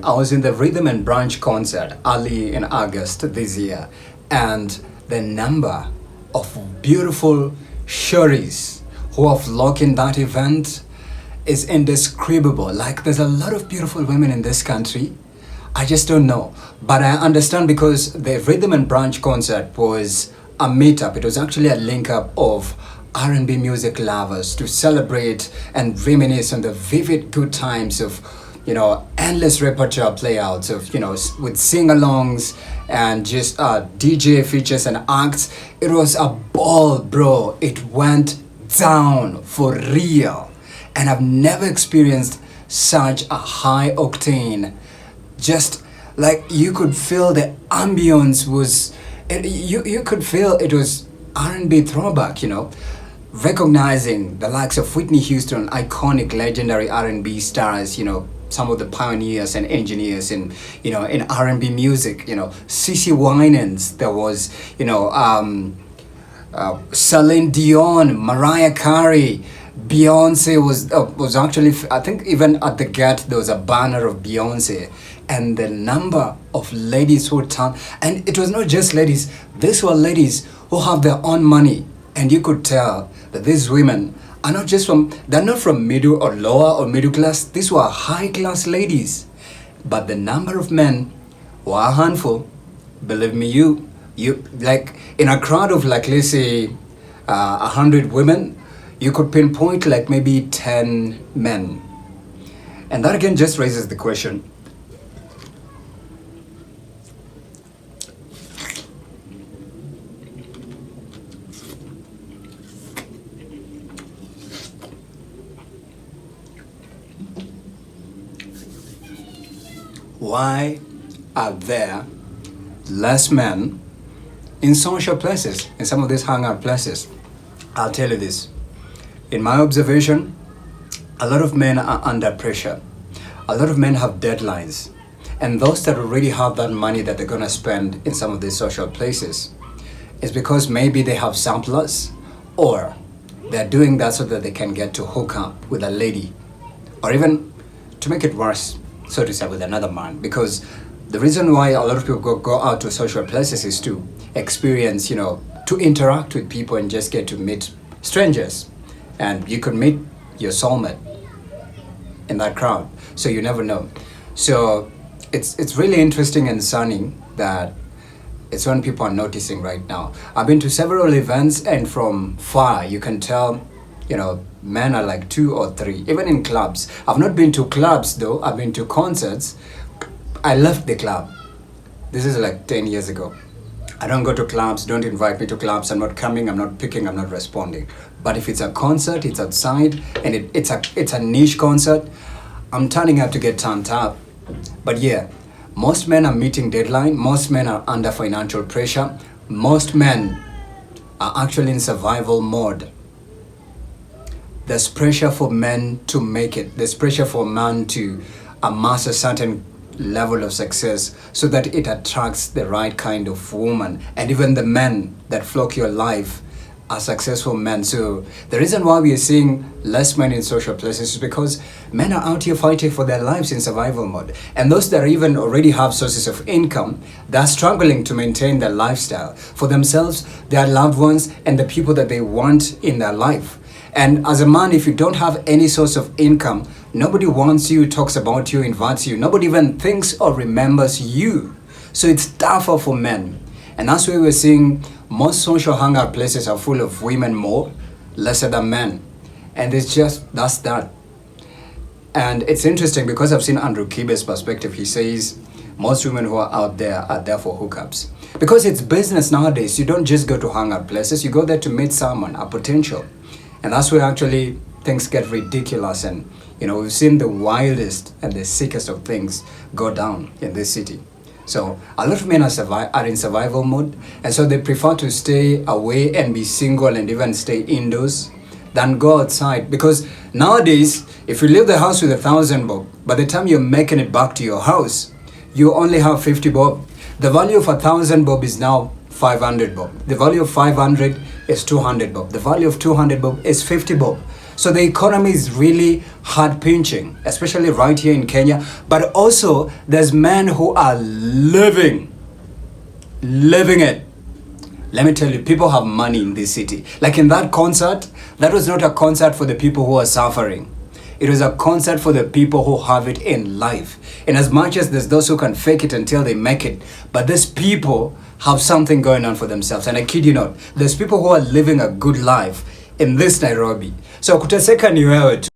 I was in the Rhythm and Brunch concert early in August this year, and the number of beautiful shuris who have flocked in that event is indescribable. Like, there's a lot of beautiful women in this country. I just don't know. But I understand because the Rhythm and Brunch concert was a meetup. It was actually a link up of R&B music lovers to celebrate and reminisce on the vivid good times of, endless repertoire playouts of, with sing-alongs and just DJ features and acts. It was a ball, bro. It went down for real. And I've never experienced such a high octane. Just like you could feel the ambience was, you could feel it was R&B throwback, recognizing the likes of Whitney Houston, iconic legendary R&B stars, some of the pioneers and engineers in R&B music, CeCe Winans, there was, Celine Dion, Mariah Carey, Beyonce was actually, I think even at the get there was a banner of Beyonce, and the number of ladies who turned, and it was not just ladies, these were ladies who have their own money, and you could tell that these women are not just they're not from middle or lower or middle class, these were high class ladies, but the number of men were a handful. Believe me, you like in a crowd of, like, let's say 100 women, you could pinpoint like maybe 10 men. And that again just raises the question, why are there less men in social places, in some of these hangout places? I'll tell you this. In my observation, a lot of men are under pressure. A lot of men have deadlines. And those that already have that money that they're going to spend in some of these social places is because maybe they have samplers, or they're doing that so that they can get to hook up with a lady, or even, to make it worse, so to say, with another man. Because the reason why a lot of people go out to social places is to experience, to interact with people and just get to meet strangers. And you could meet your soulmate in that crowd. So you never know. So it's really interesting and stunning that it's when people are noticing right now. I've been to several events, and from far you can tell, men are like 2 or 3, even in clubs. I've not been to clubs though, I've been to concerts. I left the club. This is like 10 years ago. I don't go to clubs, don't invite me to clubs. I'm not coming, I'm not picking, I'm not responding. But if it's a concert, it's outside, and it's a niche concert, I'm turning up to get turned up. But yeah, most men are meeting deadline, most men are under financial pressure, most men are actually in survival mode. There's pressure for men to make it. There's pressure for man to amass a certain level of success so that it attracts the right kind of woman. And even the men that flock your life are successful men. So the reason why we are seeing less men in social places is because men are out here fighting for their lives in survival mode. And those that even already have sources of income, they're struggling to maintain their lifestyle for themselves, their loved ones, and the people that they want in their life. And as a man, if you don't have any source of income, nobody wants you, talks about you, invites you. Nobody even thinks or remembers you. So it's tougher for men. And that's why we're seeing most social hangout places are full of women more, lesser than men. And that's that. And it's interesting because I've seen Andrew Kibe's perspective. He says most women who are out there are there for hookups. Because it's business nowadays. You don't just go to hangout places. You go there to meet someone, a potential. And that's where actually things get ridiculous, and we've seen the wildest and the sickest of things go down in this city. So a lot of men are in survival mode, and so they prefer to stay away and be single and even stay indoors than go outside. Because nowadays, if you leave the house with 1,000 bob, by the time you're making it back to your house, you only have 50 bob. The value of 1,000 bob is now 500 bob. The value of 500 is 200 bob. The value of 200 bob is 50 bob. So the economy is really heart pinching, especially right here in Kenya. But also, there's men who are living it. Let me tell you, people have money in this city. Like in that concert, that was not a concert for the people who are suffering. It was a concert for the people who have it in life. And as much as there's those who can fake it until they make it, but these people have something going on for themselves. And I kid you not, there's people who are living a good life in this Nairobi. So kuteseka ni wewe tu.